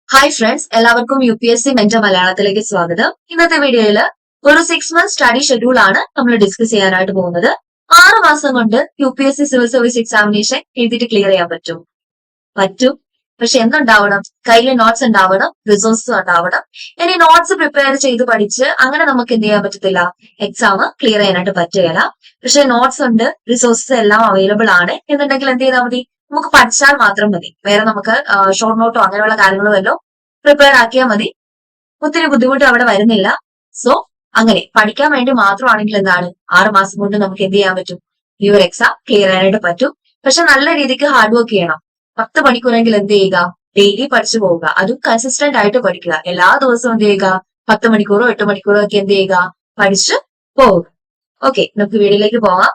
Hi friends, എല്ലാവർക്കും UPSC mentor മലയാളത്തിലേക്ക് സ്വാഗതം. ഇന്നത്തെ വീഡിയോയിൽ ഒരു 6 മന്ത് സ്റ്റഡി ഷെഡ്യൂൾ ആണ് നമ്മൾ ഡിസ്കസ് ചെയ്യാനായിട്ട് പോകുന്നത്. 6 മാസം കൊണ്ട് UPSC സിവിൽ സർവീസ് എക്സാമിനേഷൻ എഴുതിയിട്ട് ക്ലിയർ ചെയ്യാൻ പറ്റും. പക്ഷെ എന്തുണ്ടാവണം? കയ്യിൽ നോട്ട്സ് ഉണ്ടാവണം, റിസോഴ്സും ഉണ്ടാവണം. ഇനി നോട്ട്സ് പ്രിപ്പയർ ചെയ്ത് പഠിച്ച് അങ്ങനെ നമുക്ക് എന്ത് ചെയ്യാൻ പറ്റത്തില്ല, എക്സാം ക്ലിയർ ചെയ്യാനായിട്ട് പറ്റുകയില്ല. പക്ഷെ നോട്ട്സ് ഉണ്ട്, റിസോഴ്സസ് എല്ലാം അവൈലബിൾ ആണ് എന്നുണ്ടെങ്കിൽ എന്ത് ചെയ്താൽ മതി, നമുക്ക് പഠിച്ചാൽ മാത്രം മതി. വേറെ നമുക്ക് ഷോർട്ട് നോട്ടോ അങ്ങനെയുള്ള കാര്യങ്ങളോ വല്ലോ പ്രിപ്പയർ ആക്കിയാൽ മതി. ഒത്തിരി ബുദ്ധിമുട്ട് അവിടെ വരുന്നില്ല. സോ അങ്ങനെ പഠിക്കാൻ വേണ്ടി മാത്രമാണെങ്കിൽ എന്താണ്, 6 മാസം കൊണ്ട് നമുക്ക് എന്ത് ചെയ്യാൻ പറ്റും, ഈ ഒരു എക്സാം ക്ലിയർ ചെയ്യാനായിട്ട് പറ്റും. പക്ഷെ നല്ല രീതിക്ക് ഹാർഡ് വർക്ക് ചെയ്യണം. 10 മണിക്കൂറെങ്കിൽ എന്ത് ചെയ്യുക, ഡെയിലി പഠിച്ചു പോവുക. അതും കൺസിസ്റ്റന്റ് ആയിട്ട് പഠിക്കുക. എല്ലാ ദിവസവും എന്ത് ചെയ്യുക, 10 മണിക്കൂറോ 8 മണിക്കൂറോ ഒക്കെ എന്ത് ചെയ്യുക, പഠിച്ചു പോവുക. ഓക്കെ, നമുക്ക് വീഡിയോയിലേക്ക് പോവാം.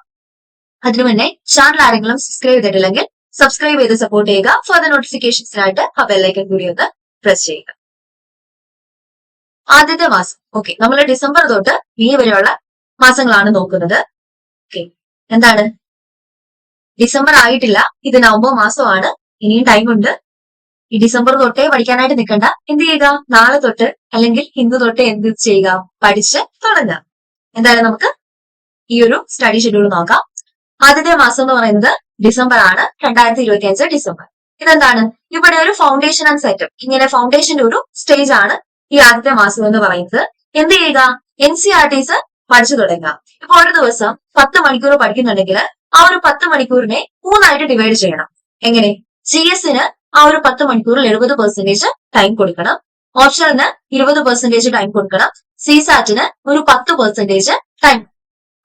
അതിനു മുന്നേ ചാനൽ ആരെങ്കിലും സബ്സ്ക്രൈബ് ചെയ്തിട്ടില്ലെങ്കിൽ സബ്സ്ക്രൈബ് ചെയ്ത് സപ്പോർട്ട് ചെയ്യുക. ഫർദർ നോട്ടിഫിക്കേഷൻസിനായിട്ട് ആ ബെല്ലൈക്കൺ കൂടി ഒന്ന് പ്രസ് ചെയ്യുക. ആദ്യത്തെ മാസം, ഓക്കെ, നമ്മൾ ഡിസംബർ തൊട്ട് മെയ് വരെയുള്ള മാസങ്ങളാണ് നോക്കുന്നത്. ഓക്കെ, എന്താണ്, ഡിസംബർ ആയിട്ടില്ല, ഇത് നവംബർ മാസമാണ്. ഇനിയും ടൈം ഉണ്ട്. ഈ ഡിസംബർ തൊട്ടേ പഠിക്കാനായിട്ട് നിൽക്കണ്ട. എന്ത് ചെയ്യുക, നാളെ തൊട്ട് അല്ലെങ്കിൽ ഇന്ന് തൊട്ട് എന്ത് ചെയ്യുക, പഠിച്ച് തുടങ്ങുക. എന്തായാലും നമുക്ക് ഈ ഒരു സ്റ്റഡി ഷെഡ്യൂൾ നോക്കാം. ആദ്യത്തെ മാസം എന്ന് പറയുന്നത് ഡിസംബർ ആണ്, 2025 ഡിസംബർ. ഇതെന്താണ്, ഇവിടെ ഒരു ഫൗണ്ടേഷൻ ആൻഡ് സെറ്റപ്പ്, ഇങ്ങനെ ഫൗണ്ടേഷന്റെ ഒരു സ്റ്റേജ് ആണ് ഈ ആദ്യത്തെ മാസം എന്ന് പറയുന്നത്. എന്ത് ചെയ്യുക, NCERTs പഠിച്ചു തുടങ്ങുക. ഇപ്പൊ ഒരു ദിവസം 10 മണിക്കൂർ പഠിക്കുന്നുണ്ടെങ്കിൽ ആ ഒരു 10 മണിക്കൂറിനെ 3 ഡിവൈഡ് ചെയ്യണം. എങ്ങനെ, GSന് ആ ഒരു 10 മണിക്കൂറിൽ 70% ടൈം കൊടുക്കണം, ഓപ്ഷണലിന് 20% ടൈം കൊടുക്കണം, CSATന് ഒരു 10% ടൈം.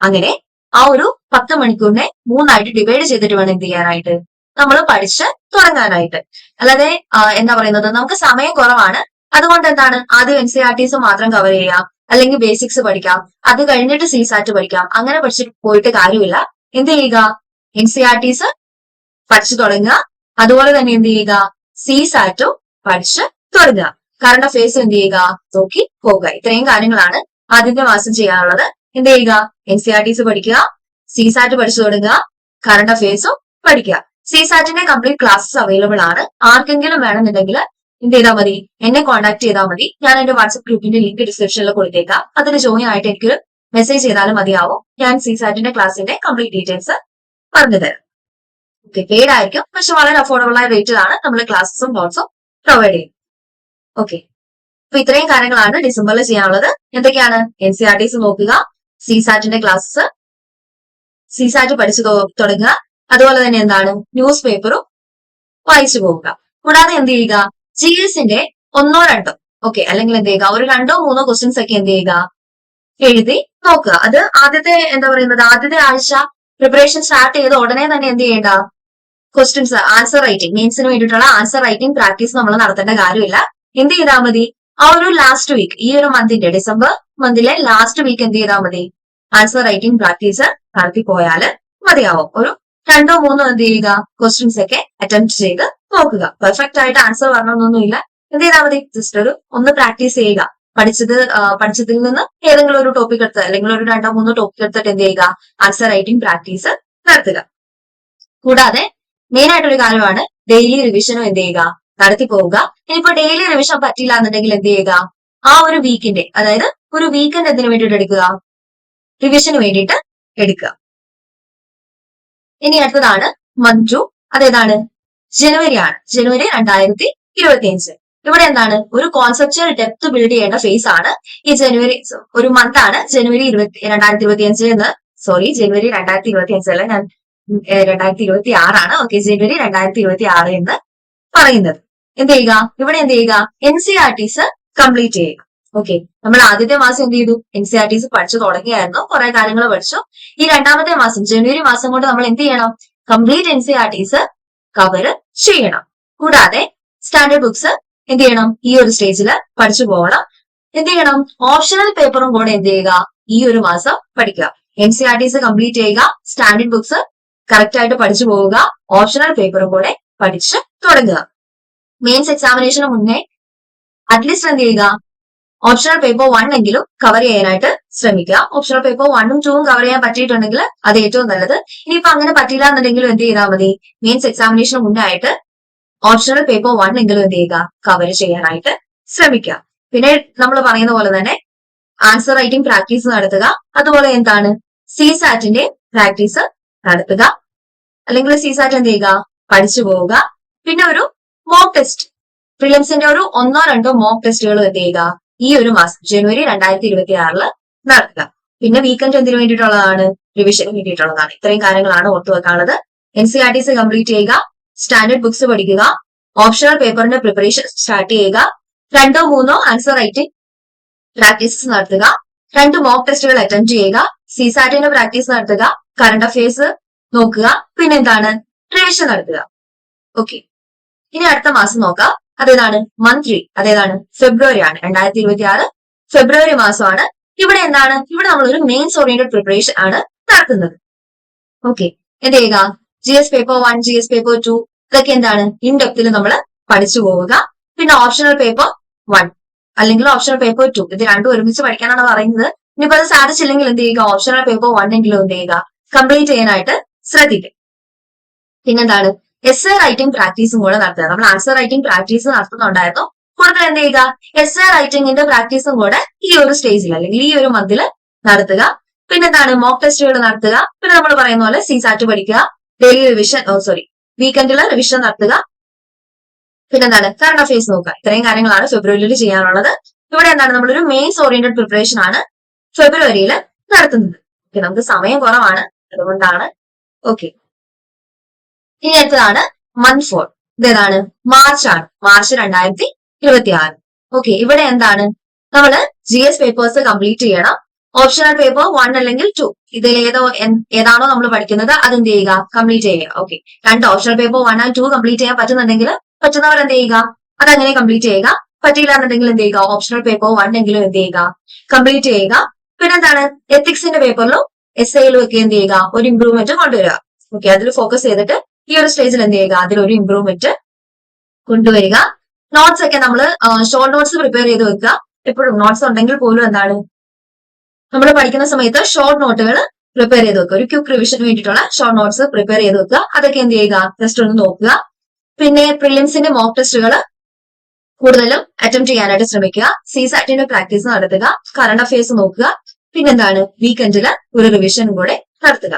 അങ്ങനെ ആ ഒരു 10 മണിക്കൂറിനെ 3 ഡിവൈഡ് ചെയ്തിട്ട് വേണം എന്ത് ചെയ്യാനായിട്ട്, നമ്മൾ പഠിച്ച് തുടങ്ങാനായിട്ട്. അല്ലാതെ എന്താ പറയുന്നത്, നമുക്ക് സമയം കുറവാണ്, അതുകൊണ്ട് എന്താണ്, ആദ്യം NCERTs മാത്രം കവർ ചെയ്യാം, അല്ലെങ്കിൽ ബേസിക്സ് പഠിക്കാം, അത് കഴിഞ്ഞിട്ട് CSAT പഠിക്കാം. അങ്ങനെ പഠിച്ചിട്ട് പോയിട്ട് കാര്യമില്ല. എന്ത് ചെയ്യുക, NCERTs പഠിച്ചു തുടങ്ങുക, അതുപോലെ തന്നെ എന്ത് ചെയ്യുക, CSAT പഠിച്ച് തുടങ്ങുക, കറണ്ട് അഫയേഴ്സ് എന്ത് ചെയ്യുക, നോക്കി പോകുക. ഇത്രയും കാര്യങ്ങളാണ് ആദ്യത്തെ മാസം ചെയ്യാനുള്ളത്. എന്ത് ചെയ്യുക, NCERTs പഠിക്കുക, CSAT പഠിച്ചു തുടങ്ങുക, കറണ്ട് അഫയേഴ്സും പഠിക്കുക. CSATന്റെ കംപ്ലീറ്റ് ക്ലാസ്സസ് അവൈലബിൾ ആണ്. ആർക്കെങ്കിലും വേണമെന്നുണ്ടെങ്കിൽ എന്ത് ചെയ്താൽ മതി, എന്നെ കോൺടാക്ട് ചെയ്താൽ മതി. ഞാൻ എന്റെ വാട്സ്ആപ്പ് ഗ്രൂപ്പിന്റെ ലിങ്ക് ഡിസ്ക്രിപ്ഷനിൽ കൊടുത്തേക്കാം. അതിൽ ജോയിൻ ആയിട്ട് എനിക്ക് മെസ്സേജ് ചെയ്താലും മതിയാവും. ഞാൻ CSATന്റെ ക്ലാസ്സിന്റെ കംപ്ലീറ്റ് ഡീറ്റെയിൽസ് പറഞ്ഞു തരാം. ഓക്കെ, പെയ്ഡ് ആയിരിക്കും, പക്ഷെ വളരെ അഫോർഡബിൾ ആയ റേറ്റിലാണ് നമ്മൾ ക്ലാസ്സും നോട്ട്സും പ്രൊവൈഡ് ചെയ്യും. ഓക്കെ, അപ്പൊ ഇത്രയും കാര്യങ്ങളാണ് ഡിസംബറിൽ ചെയ്യാനുള്ളത്. എന്തൊക്കെയാണ്, NCERTs നോക്കുക, CSATന്റെ ക്ലാസ്സസ്, CSAT പഠിച്ചു തുടങ്ങുക, അതുപോലെ തന്നെ എന്താണ്, ന്യൂസ് പേപ്പറും വായിച്ചു പോവുക. കൂടാതെ എന്ത് ചെയ്യുക, GSന്റെ 1-2 ഓക്കെ, അല്ലെങ്കിൽ എന്ത് ചെയ്യുക, ഒരു 2-3 ക്വസ്റ്റ്യൻസ് ഒക്കെ എന്ത് ചെയ്യുക, എഴുതി നോക്കുക. അത് ആദ്യത്തെ എന്താ പറയുന്നത്, ആദ്യത്തെ ആഴ്ച പ്രിപ്പറേഷൻ സ്റ്റാർട്ട് ചെയ്ത് ഉടനെ തന്നെ എന്ത് ചെയ്യേണ്ട, ക്വസ്റ്റ്യൻസ് ആൻസർ റൈറ്റിംഗ്, മീൻസിന് വേണ്ടിയിട്ടുള്ള ആൻസർ റൈറ്റിംഗ് പ്രാക്ടീസ് നമ്മൾ നടത്തേണ്ട കാര്യമില്ല. എന്ത് ചെയ്താൽ മതി, ആ ഒരു ലാസ്റ്റ് വീക്ക്, ഈ ഒരു മന്തിന്റെ ഡിസംബർ മന്തിലെ ലാസ്റ്റ് വീക്ക് എന്ത് ചെയ്താൽ മതി, ആൻസർ റൈറ്റിംഗ് പ്രാക്ടീസ് നടത്തി പോയാല് മതിയാവും. ഒരു 2-3 എന്ത് ചെയ്യുക, ക്വസ്റ്റ്യൻസ് ഒക്കെ അറ്റംപ്റ്റ് ചെയ്ത് നോക്കുക. പെർഫെക്റ്റ് ആയിട്ട് ആൻസർ വരണമെന്നൊന്നുമില്ല. എന്ത് ചെയ്താൽ മതി, ജസ്റ്റ് ഒന്ന് പ്രാക്ടീസ് ചെയ്യുക. പഠിച്ചതിൽ നിന്ന് ഏതെങ്കിലും ഒരു ടോപ്പിക് എടുത്ത്, അല്ലെങ്കിൽ ഒരു 2-3 ടോപ്പിക് എടുത്തിട്ട് എന്ത് ചെയ്യുക, ആൻസർ റൈറ്റിംഗ് പ്രാക്ടീസ് നടത്തുക. കൂടാതെ മെയിൻ ആയിട്ടൊരു കാര്യമാണ്, ഡെയിലി റിവിഷനും എന്ത് ചെയ്യുക, നടത്തി പോവുക. ഇനിയിപ്പോ ഡെയിലി റിവിഷൻ പറ്റില്ല എന്നുണ്ടെങ്കിൽ എന്ത് ചെയ്യുക, ആ ഒരു വീക്കിന്റെ, അതായത് ഒരു വീക്കെൻഡ് എന്തിനു വേണ്ടിയിട്ട് എടുക്കുക, റിവിഷന് വേണ്ടിയിട്ട് എടുക്കുക. ഇനി അടുത്തതാണ് മന്ത് 2, അതേതാണ്, ജനുവരി ആണ്. ജനുവരി 2025. ഇവിടെ എന്താണ്, ഒരു കോൺസെപ്ച്വൽ ഡെപ്ത് ബിൽഡ് ചെയ്യേണ്ട ഫേസ് ആണ് ഈ ജനുവരി. ഒരു മന്ത് ആണ് ജനുവരി 2025 എന്ന്, സോറി, ജനുവരി 2025 അല്ല, ഞാൻ 2026 ഓക്കെ, ജനുവരി 2026 എന്ന് പറയുന്നത്. എന്ത് ചെയ്യുക, ഇവിടെ എന്ത് ചെയ്യുക, NCERTs കംപ്ലീറ്റ് ചെയ്യുക. ഓക്കെ, നമ്മൾ ആദ്യത്തെ മാസം എന്ത് ചെയ്തു, NCERTs പഠിച്ചു തുടങ്ങിയായിരുന്നു, കുറെ കാര്യങ്ങൾ പഠിച്ചു. ഈ രണ്ടാമത്തെ മാസം, ജനുവരി മാസം കൊണ്ട് നമ്മൾ എന്ത് ചെയ്യണം, കംപ്ലീറ്റ് NCERTs കവർ ചെയ്യണം. കൂടാതെ സ്റ്റാൻഡേർഡ് ബുക്സ് എന്ത് ചെയ്യണം, ഈ ഒരു സ്റ്റേജിൽ പഠിച്ചു പോകണം. എന്ത് ചെയ്യണം, ഓപ്ഷണൽ പേപ്പറും കൂടെ എന്ത് ചെയ്യുക, ഈ ഒരു മാസം പഠിക്കുക. NCERTs കംപ്ലീറ്റ് ചെയ്യുക, സ്റ്റാൻഡേർഡ് ബുക്സ് കറക്റ്റ് ആയിട്ട് പഠിച്ചു പോവുക, ഓപ്ഷണൽ പേപ്പറും കൂടെ പഠിച്ച് തുടങ്ങുക. മെയിൻസ് എക്സാമിനേഷന് മുന്നേ അറ്റ്ലീസ്റ്റ് എന്ത് ചെയ്യുക, ഓപ്ഷണൽ പേപ്പർ 1 എങ്കിലും കവർ ചെയ്യാനായിട്ട് ശ്രമിക്കുക. ഓപ്ഷണൽ പേപ്പർ 1ഉം 2ഉം കവർ ചെയ്യാൻ പറ്റിയിട്ടുണ്ടെങ്കിൽ അത് ഏറ്റവും നല്ലത്. ഇനിയിപ്പോ അങ്ങനെ പറ്റില്ല എന്നുണ്ടെങ്കിലും എന്ത് ചെയ്താൽ മതി, മെയിൻസ് എക്സാമിനേഷന് മുന്നായിട്ട് ഓപ്ഷണൽ പേപ്പർ 1 എങ്കിലും എന്ത് ചെയ്യുക, കവർ ചെയ്യാനായിട്ട് ശ്രമിക്കുക. പിന്നെ നമ്മൾ പറയുന്ന പോലെ തന്നെ ആൻസർ റൈറ്റിംഗ് പ്രാക്ടീസ് നടത്തുക. അതുപോലെ എന്താണ്, സിസാറ്റിന്റെ പ്രാക്ടീസ് നടത്തുക. അല്ലെങ്കിൽ സിസാറ്റ് എന്ത് ചെയ്യുക, പഠിച്ചു പോവുക. പിന്നെ ഒരു മോക്ക് ടെസ്റ്റ്, പ്രിലിംസിന്റെ ഒരു 1-2 മോക്ക് ടെസ്റ്റുകൾ എന്ത് ചെയ്യുക, ഈ ഒരു മാസം ജനുവരി 2026 നടത്തുക. പിന്നെ വീക്കെൻഡ് എന്തിനു വേണ്ടിയിട്ടുള്ളതാണ്, റിവിഷന് വേണ്ടിയിട്ടുള്ളതാണ്. ഇത്രയും കാര്യങ്ങളാണ് ഓർത്തു വെക്കാനുള്ളത്. NCERTs കംപ്ലീറ്റ് ചെയ്യുക, സ്റ്റാൻഡേർഡ് ബുക്സ് പഠിക്കുക, ഓപ്ഷണൽ പേപ്പറിന്റെ പ്രിപ്പറേഷൻ സ്റ്റാർട്ട് ചെയ്യുക, 2-3 ആൻസർ റൈറ്റിംഗ് പ്രാക്ടീസ് നടത്തുക, 2 മോക്ക് ടെസ്റ്റുകൾ അറ്റംപ്റ്റ് ചെയ്യുക, സിസാറ്റിന്റെ പ്രാക്ടീസ് നടത്തുക, കറണ്ട് അഫയേഴ്സ് നോക്കുക, പിന്നെന്താണ്, റിവിഷൻ നടത്തുക. ഓക്കെ, ഇനി അടുത്ത മാസം നോക്കാം. അതേതാണ്, മന്ത് 3, അതേതാണ്, ഫെബ്രുവരി ആണ്. 2026 ഫെബ്രുവരി മാസമാണ്. ഇവിടെ എന്താണ്, ഇവിടെ നമ്മളൊരു മെയിൻസ് ഓറിയന്റഡ് പ്രിപ്പറേഷൻ ആണ് നടത്തുന്നത്. ഓക്കെ, എന്ത് ചെയ്യുക, GS പേപ്പർ 1, GS പേപ്പർ 2 ഇതൊക്കെ എന്താണ്, ഇൻ ഡെപ്തിൽ നമ്മൾ പഠിച്ചു പോവുക. പിന്നെ ഓപ്ഷണൽ പേപ്പർ 1 അല്ലെങ്കിൽ ഓപ്ഷണൽ പേപ്പർ 2 ഇത് രണ്ടും ഒരുമിച്ച് പഠിക്കാനാണ് പറയുന്നത്. ഇനിയിപ്പോ അത് സാധിച്ചില്ലെങ്കിൽ എന്ത് ചെയ്യുക, ഓപ്ഷണൽ പേപ്പർ 1 എങ്കിലും എന്ത് ചെയ്യുക, കംപ്ലീറ്റ് ചെയ്യാനായിട്ട് ശ്രദ്ധിക്കുക. പിന്നെന്താണ്, എസ്സേ റൈറ്റിംഗ് പ്രാക്ടീസും കൂടെ നടത്തുക. നമ്മൾ ആൻസർ റൈറ്റിംഗ് പ്രാക്ടീസ് നടത്തുന്നുണ്ടായിരുന്നു, കൂടുതൽ എന്ത് ചെയ്യുക, എസ്സേ റൈറ്റിംഗിന്റെ പ്രാക്ടീസും കൂടെ ഈ ഒരു സ്റ്റേജിൽ അല്ലെങ്കിൽ ഈ ഒരു മന്തിൽ നടത്തുക. പിന്നെന്താണ്, മോക്ക് ടെസ്റ്റുകൾ നടത്തുക. പിന്നെ നമ്മൾ പറയുന്ന പോലെ സിസാറ്റ് പഠിക്കുക, ഡെയിലി റിവിഷൻ വീക്കെൻഡിൽ റിവിഷൻ നടത്തുക. പിന്നെന്താണ്, കറണ്ട് അഫയേഴ്സ് നോക്കുക. ഇത്രയും കാര്യങ്ങളാണ് ഫെബ്രുവരിയിൽ ചെയ്യാനുള്ളത്. ഇവിടെ എന്താണ്, നമ്മളൊരു മെയിൻസ് ഓറിയന്റഡ് പ്രിപ്പറേഷൻ ആണ് ഫെബ്രുവരിയിൽ നടത്തുന്നത്. ഓക്കെ, നമുക്ക് സമയം കുറവാണ്, അതുകൊണ്ടാണ്. ഓക്കെ, ഇനി അടുത്തതാണ് മന്ത് 4. ഇതേതാണ്, മാർച്ച് ആണ്. മാർച്ച് 2026. ഓക്കെ, ഇവിടെ എന്താണ്, നമ്മള് GS പേപ്പേഴ്സ് കംപ്ലീറ്റ് ചെയ്യണം. ഓപ്ഷണൽ പേപ്പർ 1 അല്ലെങ്കിൽ 2 ഇതിൽ ഏതാണോ നമ്മൾ പഠിക്കുന്നത് അത് എന്ത് ചെയ്യുക, കംപ്ലീറ്റ് ചെയ്യുക. Okay, 2 optional paper 1 and 2 complete ചെയ്യാൻ പറ്റുന്നുണ്ടെങ്കിൽ പറ്റുന്നവർ എന്ത് ചെയ്യുക, അതങ്ങനെ കംപ്ലീറ്റ് ചെയ്യുക. പറ്റിയില്ല എന്നുണ്ടെങ്കിൽ എന്ത് ചെയ്യുക, ഓപ്ഷണൽ പേപ്പർ 1 എങ്കിലും എന്ത് ചെയ്യുക, കംപ്ലീറ്റ് ചെയ്യുക. പിന്നെന്താണ്, എത്തിക്സിന്റെ പേപ്പറിലും എസ്സേയിലും ഒക്കെ എന്ത് ചെയ്യുക, ഒരു ഇംപ്രൂവ്മെന്റ് കൊണ്ടുവരിക. ഓക്കെ, അതിൽ ഫോക്കസ് ചെയ്തിട്ട് ഈ ഒരു സ്റ്റേജിൽ എന്ത് ചെയ്യുക, അതിലൊരു ഇംപ്രൂവ്മെന്റ് കൊണ്ടുവരിക. നോട്ട്സ് ഒക്കെ നമ്മൾ ഷോർട്ട് നോട്ട്സ് പ്രിപ്പയർ ചെയ്ത് വെക്കുക. എപ്പോഴും നോട്ട്സ് ഉണ്ടെങ്കിൽ പോലും എന്താണ്, നമ്മൾ പഠിക്കുന്ന സമയത്ത് ഷോർട്ട് നോട്ടുകൾ പ്രിപ്പയർ ചെയ്ത് വെക്കുക. ഒരു ക്വിക്ക് റിവിഷന് വേണ്ടിയിട്ടുള്ള ഷോർട്ട് നോട്ട്സ് പ്രിപ്പയർ ചെയ്ത് വെക്കുക. അതൊക്കെ എന്ത് ചെയ്യുക, ജസ്റ്റ് ഒന്ന് നോക്കുക. പിന്നെ പ്രിലിംസിന്റെ മോക്ക് ടെസ്റ്റുകൾ കൂടുതലും അറ്റംപ്റ്റ് ചെയ്യാനായിട്ട് ശ്രമിക്കുക. സിസാറ്റിന്റെ പ്രാക്ടീസ് നടത്തുക, കറണ്ട് അഫയേഴ്സ് നോക്കുക. പിന്നെന്താണ്, വീക്കെൻഡില് ഒരു റിവിഷൻ കൂടെ നടത്തുക.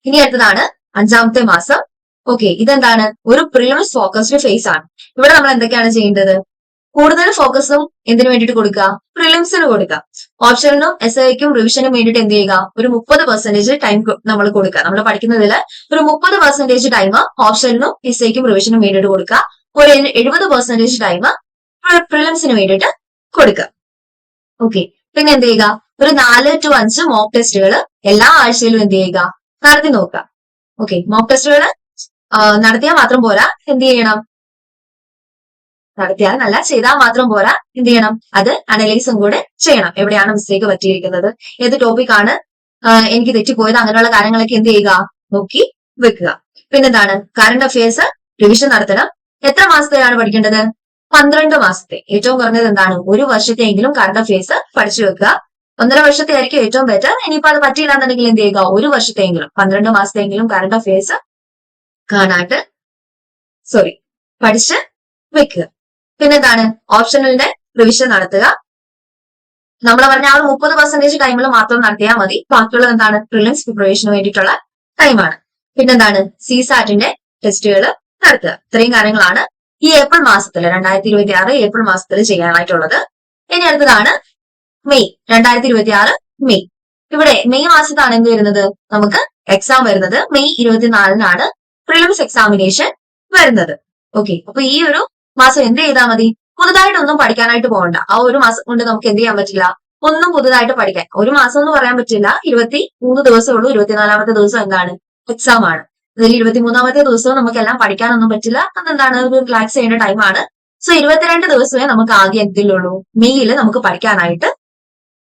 ഇനി അടുത്തതാണ് 5ാമത്തെ മാസം. ഓക്കെ, ഇതെന്താണ്, ഒരു പ്രിലിംസ് ഫോക്കസ്ഡ് ഫേസ് ആണ്. ഇവിടെ നമ്മൾ എന്തൊക്കെയാണ് ചെയ്യേണ്ടത്, കൂടുതൽ ഫോക്കസും എന്തിനു വേണ്ടിയിട്ട് കൊടുക്കുക, പ്രിലിംസിന് കൊടുക്കുക. ഓപ്ഷനും എസ്ഐക്കും റിവിഷനും വേണ്ടിയിട്ട് എന്ത് ചെയ്യുക, ഒരു 30% ടൈം നമ്മൾ കൊടുക്കുക. നമ്മൾ പഠിക്കുന്നതിൽ ഒരു 30% ടൈം ഓപ്ഷനും എസ്ഐക്കും റിവിഷനും വേണ്ടിയിട്ട് കൊടുക്കുക. ഒരു 70% ടൈം പ്രിലിംസിന് വേണ്ടിയിട്ട് കൊടുക്കുക. ഓക്കെ, പിന്നെ എന്ത് ചെയ്യുക, ഒരു 4 to 5 മോക്ക് ടെസ്റ്റുകൾ എല്ലാ ആഴ്ചയിലും എന്ത് ചെയ്യുക, നടത്തി നോക്കുക. ഓക്കെ, മോക്ക് ടെസ്റ്റുകൾ നടത്തിയാൽ മാത്രം പോരാ, എന്ത് ചെയ്യണം, നടത്തിയാൽ നല്ല ചെയ്താൽ മാത്രം പോരാ, എന്ത് ചെയ്യണം, അത് അനലൈസും കൂടെ ചെയ്യണം. എവിടെയാണ് മിസ്റ്റേക്ക് പറ്റിയിരിക്കുന്നത്, ഏത് ടോപ്പിക്കാണ് എനിക്ക് തെറ്റിപ്പോയത്, അങ്ങനെയുള്ള കാര്യങ്ങളൊക്കെ എന്ത് ചെയ്യുക, നോക്കി വെക്കുക. പിന്നെന്താണ്, കറണ്ട് അഫയേഴ്സ് റിവിഷൻ നടത്തണം. എത്ര മാസത്തെയാണ് പഠിക്കേണ്ടത്, 12 മാസത്തെ. ഏറ്റവും കുറഞ്ഞത് എന്താണ്, ഒരു വർഷത്തെയെങ്കിലും കറണ്ട് അഫയേഴ്സ് പഠിച്ചു വെക്കുക. 1.5 വർഷത്തെ ആയിരിക്കും ഏറ്റവും ബെറ്റർ. ഇനിയിപ്പോ അത് പറ്റിയില്ല എന്നുണ്ടെങ്കിൽ എന്ത് ചെയ്യുക, ഒരു വർഷത്തെയെങ്കിലും 12 മാസത്തെയെങ്കിലും കറണ്ട് അഫയേഴ്സ് പഠിച്ച് വെക്കുക. പിന്നെന്താണ്, ഓപ്ഷണലിന്റെ റിവിഷൻ നടത്തുക. നമ്മൾ പറഞ്ഞ ആ ഒരു 30% ടൈമിൽ മാത്രം നടത്തിയാൽ മതി. ബാക്കിയുള്ളത് എന്താണ്, പ്രിലിംസ് പ്രിപ്പറേഷന് വേണ്ടിയിട്ടുള്ള ടൈമാണ്. പിന്നെന്താണ്, സിസാറ്റിന്റെ ടെസ്റ്റുകൾ നടത്തുക. ഇത്രയും കാര്യങ്ങളാണ് ഈ ഏപ്രിൽ മാസത്തിൽ 2026 ഏപ്രിൽ മാസത്തിൽ ചെയ്യാനായിട്ടുള്ളത്. ഇനി അടുത്തതാണ് മെയ് 2026 മെയ്. ഇവിടെ മെയ് മാസത്താണ് എന്ത് വരുന്നത്, നമുക്ക് എക്സാം വരുന്നത്. മെയ് 24-നാണ് പ്രിലിംസ് എക്സാമിനേഷൻ വരുന്നത്. ഓക്കെ, അപ്പൊ ഈ ഒരു മാസം എന്ത് ചെയ്താൽ മതി, പുതുതായിട്ടൊന്നും പഠിക്കാനായിട്ട് പോകണ്ട. ആ ഒരു മാസം കൊണ്ട് നമുക്ക് എന്ത് ചെയ്യാൻ പറ്റില്ല, ഒന്നും പുതുതായിട്ട് പഠിക്കാൻ. ഒരു മാസം എന്ന് പറയാൻ പറ്റില്ല, 23 ദിവസമേ ഉള്ളൂ. 24-ാമത്തെ ദിവസം എന്താണ്, എക്സാം ആണ്. അതിൽ 23-ാമത്തെ ദിവസവും നമുക്ക് എല്ലാം പഠിക്കാനൊന്നും പറ്റില്ല. അതെന്താണ്, ഒരു റിലാക്സ് ചെയ്യേണ്ട ടൈമാണ്. സോ 22 ദിവസമേ നമുക്ക് ആദ്യം എന്തിലുള്ളൂ, മെയ്യിൽ നമുക്ക് പഠിക്കാനായിട്ട്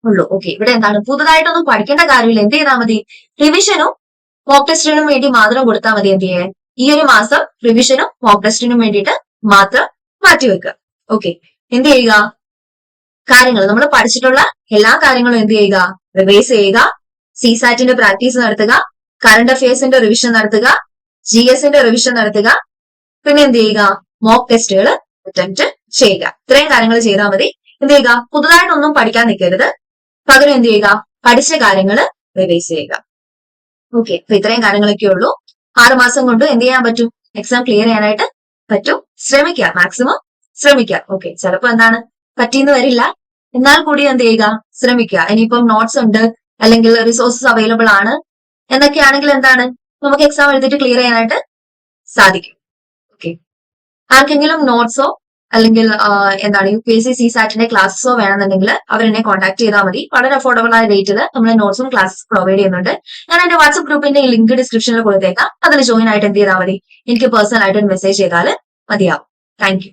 ഉള്ളൂ. ഓക്കെ, ഇവിടെ എന്താണ്, പുതുതായിട്ടൊന്നും പഠിക്കേണ്ട കാര്യമില്ല. എന്ത് ചെയ്താൽ മതി, റിവിഷനും മോക്ക് ടെസ്റ്റിനും വേണ്ടി മാത്രം കൊടുത്താൽ മതി. എന്ത് ചെയ്യാൻ, ഈ ഒരു മാസം റിവിഷനും മോക്ക് ടെസ്റ്റിനും വേണ്ടിയിട്ട് മാത്രം മാറ്റിവെക്കുക. ഓക്കെ, എന്ത് ചെയ്യുക, കാര്യങ്ങൾ നമ്മൾ പഠിച്ചിട്ടുള്ള എല്ലാ കാര്യങ്ങളും എന്ത് ചെയ്യുക, റിവൈസ് ചെയ്യുക. സിസാറ്റിന്റെ പ്രാക്ടീസ് നടത്തുക, കറണ്ട് അഫയേഴ്സിന്റെ റിവിഷൻ നടത്തുക, GSന്റെ റിവിഷൻ നടത്തുക. പിന്നെ എന്ത് ചെയ്യുക, മോക്ക് ടെസ്റ്റുകൾ അറ്റംപ്റ്റ് ചെയ്യുക. ഇത്രയും കാര്യങ്ങൾ ചെയ്താൽ മതി. എന്ത് ചെയ്യുക, പുതുതായിട്ടൊന്നും പഠിക്കാൻ നിൽക്കരുത്. പകരം എന്ത് ചെയ്യുക, പഠിച്ച കാര്യങ്ങൾ റിവൈസ് ചെയ്യുക. ഓക്കെ, അപ്പൊ ഇത്രയും കാര്യങ്ങളൊക്കെ ഉള്ളൂ. 6 മാസം കൊണ്ട് എന്ത് ചെയ്യാൻ പറ്റും, എക്സാം ക്ലിയർ ചെയ്യാനായിട്ട് പറ്റും. ശ്രമിക്കുക, മാക്സിമം ശ്രമിക്കുക. ഓക്കെ, ചിലപ്പോ എന്താണ് പറ്റിയെന്ന് വരില്ല, എന്നാൽ കൂടി എന്ത് ചെയ്യുക, ശ്രമിക്കുക. ഇനിയിപ്പം നോട്ട്സ് ഉണ്ട് അല്ലെങ്കിൽ റിസോഴ്സസ് അവൈലബിൾ ആണ് എന്നൊക്കെയാണെങ്കിൽ എന്താണ് നമുക്ക് എക്സാം എഴുതിയിട്ട് ക്ലിയർ ചെയ്യാനായിട്ട് സാധിക്കും. ഓക്കെ, ആർക്കെങ്കിലും നോട്ട്സോ അല്ലെങ്കിൽ എന്താണ് UPSC CSAT ക്ലാസ്സോ വേണമെന്നുണ്ടെങ്കിൽ അവരെന്നെ കോൺടാക്ട് ചെയ്താൽ മതി. വളരെ അഫോർഡബിൾ ആയ റേറ്റിൽ നമ്മൾ നോട്ട്സും ക്ലാസ്സും പ്രൊവൈഡ് ചെയ്യുന്നുണ്ട്. ഞാൻ എന്റെ വാട്സ്ആപ്പ് ഗ്രൂപ്പിന്റെ ലിങ്ക് ഡിസ്ക്രിപ്ഷനിൽ കൊടുത്തേക്കാം. അതിൽ ജോയിൻ ആയിട്ട് എന്ത് ചെയ്താൽ മതി, എനിക്ക് പേഴ്സണൽ ആയിട്ട് മെസ്സേജ് ചെയ്താൽ മതിയാവും. Thank you.